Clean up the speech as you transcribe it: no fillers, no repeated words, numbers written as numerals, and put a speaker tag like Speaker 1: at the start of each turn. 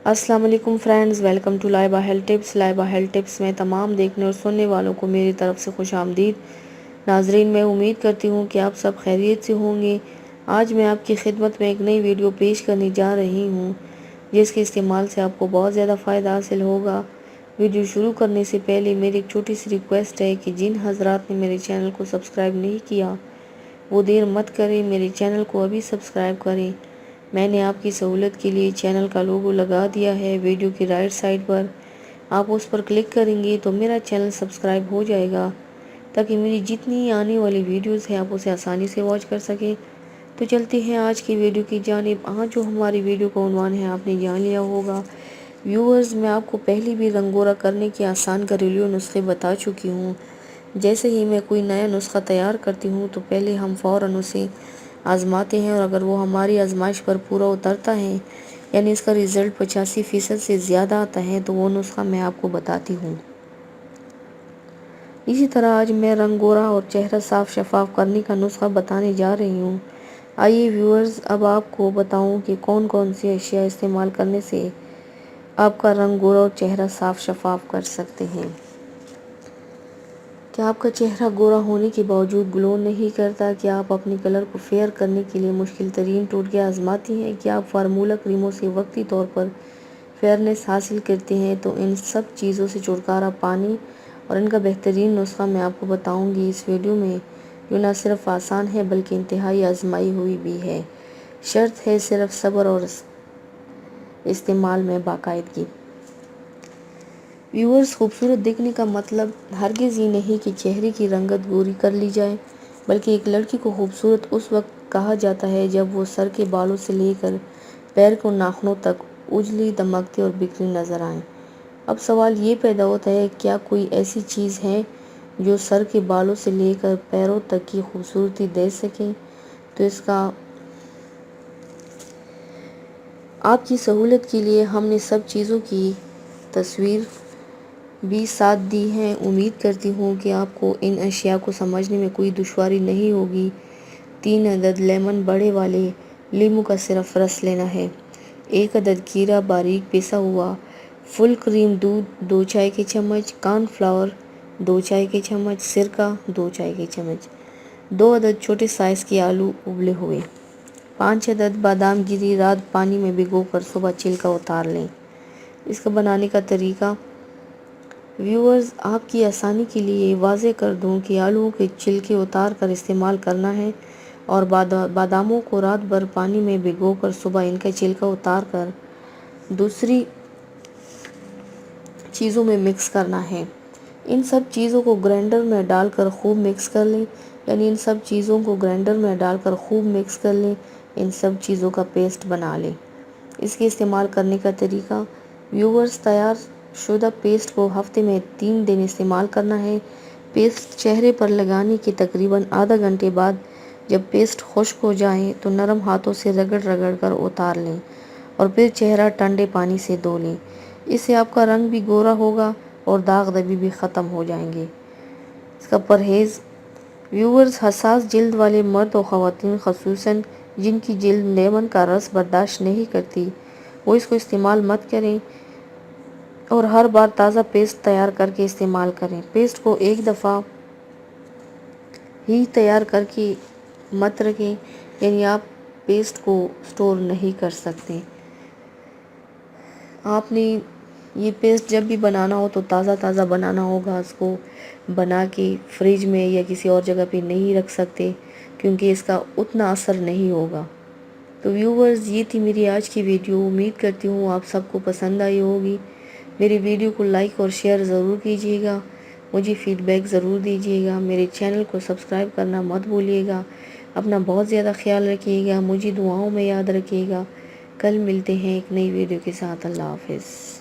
Speaker 1: السلام علیکم friends, welcome to Laiba health tips. Laiba health tips میں تمام دیکھنے اور سننے والوں کو میری طرف سے خوش آمدید۔ ناظرین، میں امید کرتی ہوں کہ آپ سب خیریت سے ہوں گے۔ آج میں آپ کی خدمت میں ایک نئی ویڈیو پیش کرنے جا رہی ہوں جس کے استعمال سے آپ کو بہت زیادہ فائدہ حاصل ہوگا۔ ویڈیو شروع کرنے سے پہلے میری ایک چھوٹی سی ریکویسٹ ہے کہ جن حضرات نے میرے چینل کو سبسکرائب نہیں کیا وہ دیر مت کریں، میرے چینل کو ابھی سبسکرائب کریں۔ میں نے آپ کی سہولت کے لیے چینل کا لوگو لگا دیا ہے ویڈیو کی رائٹ سائڈ پر۔ آپ اس پر کلک کریں گے تو میرا چینل سبسکرائب ہو جائے گا تاکہ میری جتنی آنے والی ویڈیوز ہیں آپ اسے آسانی سے واچ کر سکیں۔ تو چلتے ہیں آج کی ویڈیو کی جانب۔ آج جو ہماری ویڈیو کا عنوان ہے آپ نے جان لیا ہوگا۔ ویورز، میں آپ کو پہلے بھی رنگورا کرنے کے آسان گھریلو نسخے بتا چکی ہوں۔ جیسے ہی میں کوئی نیا نسخہ تیار کرتی ہوں تو پہلے ہم فوراً اسے آزماتے ہیں، اور اگر وہ ہماری آزمائش پر پورا اترتا ہے یعنی اس کا رزلٹ 85% سے زیادہ آتا ہے تو وہ نسخہ میں آپ کو بتاتی ہوں۔ اسی طرح آج میں رنگ گورا اور چہرہ صاف شفاف کرنے کا نسخہ بتانے جا رہی ہوں۔ آئیے ویورز، اب آپ کو بتاؤں کہ کون کون سی اشیاء استعمال کرنے سے آپ کا رنگ گورا اور چہرہ صاف شفاف کر سکتے ہیں۔ کیا آپ کا چہرہ گورا ہونے کے باوجود گلو نہیں کرتا؟ کیا آپ اپنے کلر کو فیئر کرنے کے لیے مشکل ترین ٹوٹکے آزماتی ہیں؟ کیا آپ فارمولا کریموں سے وقتی طور پر فیئرنیس حاصل کرتے ہیں؟ تو ان سب چیزوں سے چھٹکارا پانے اور ان کا بہترین نسخہ میں آپ کو بتاؤں گی اس ویڈیو میں، جو نہ صرف آسان ہے بلکہ انتہائی آزمائی ہوئی بھی ہے۔ شرط ہے صرف صبر اور استعمال میں باقاعدگی۔ ویورز، خوبصورت دکھنے کا مطلب ہرگز یہ نہیں کہ چہرے کی رنگت گوری کر لی جائے، بلکہ ایک لڑکی کو خوبصورت اس وقت کہا جاتا ہے جب وہ سر کے بالوں سے لے کر پیر کے ناخنوں تک اجلی، دمکتی اور بکھری نظر آئے۔ اب سوال یہ پیدا ہوتا ہے، کیا کوئی ایسی چیز ہے جو سر کے بالوں سے لے کر پیروں تک کی خوبصورتی دے سکے؟ تو اس کا آپ کی سہولت کے لیے ہم نے سب چیزوں کی تصویر بھی ساتھ دی ہے۔ امید کرتی ہوں کہ آپ کو ان اشیاء کو سمجھنے میں کوئی دشواری نہیں ہوگی۔ 3 عدد لیمن بڑے والے لیموں کا صرف رس لینا ہے۔ 1 عدد کھیرا باریک پیسا ہوا۔ فل کریم دودھ 2 چائے کے چمچ۔ کارن فلاور 2 چائے کے چمچ۔ سرکہ 2 چائے کے چمچ۔ 2 عدد چھوٹے سائز کے آلو ابلے ہوئے۔ 5 عدد بادام گری رات پانی میں بھگو کر صبح چھلکا اتار لیں۔ اس کا بنانے کا طریقہ۔ ویورز، آپ کی آسانی کے لیے واضح کر دوں کہ آلوؤں کے چھلکے اتار کر استعمال کرنا ہے اور باداموں کو رات بھر پانی میں بھگو کر صبح ان کا چھلکا اتار کر دوسری چیزوں میں مکس کرنا ہے۔ ان سب چیزوں کو گرائنڈر میں ڈال کر خوب مکس کر لیں، ان سب چیزوں کو گرائنڈر میں ڈال کر خوب مکس کر لیں، ان سب چیزوں کا پیسٹ بنا لیں۔ اس کے استعمال کرنے کا طریقہ۔ ویورز، تیار شدہ پیسٹ کو ہفتے میں 3 دن استعمال کرنا ہے۔ پیسٹ چہرے پر لگانے کے تقریباً آدھا گھنٹے بعد جب پیسٹ خشک ہو جائے تو نرم ہاتھوں سے رگڑ رگڑ کر اتار لیں اور پھر چہرہ ٹھنڈے پانی سے دھو لیں۔ اس سے آپ کا رنگ بھی گورا ہوگا اور داغ دھبے بھی ختم ہو جائیں گے۔ اس کا پرہیز۔ ویورز، حساس جلد والے مرد اور خواتین خصوصاً جن کی جلد لیمن کا رس برداشت نہیں کرتی وہ اس کو استعمال مت کریں اور ہر بار تازہ پیسٹ تیار کر کے استعمال کریں۔ پیسٹ کو ایک دفعہ ہی تیار کر کے مت رکھیں، آپ پیسٹ کو سٹور نہیں کر سکتے۔ آپ نے یہ پیسٹ جب بھی بنانا ہو تو تازہ تازہ بنانا ہوگا۔ اس کو بنا کے فریج میں یا کسی اور جگہ پہ نہیں رکھ سکتے کیونکہ اس کا اتنا اثر نہیں ہوگا۔ تو ویورز، یہ تھی میری آج کی ویڈیو۔ امید کرتی ہوں آپ سب کو پسند آئی ہوگی۔ میری ویڈیو کو لائک اور شیئر ضرور کیجیے گا، مجھے فیڈ بیک ضرور دیجیے گا، میرے چینل کو سبسکرائب کرنا مت بھولیے گا۔ اپنا بہت زیادہ خیال رکھیے گا، مجھے دعاؤں میں یاد رکھیے گا۔ کل ملتے ہیں ایک نئی ویڈیو کے ساتھ۔ اللہ حافظ۔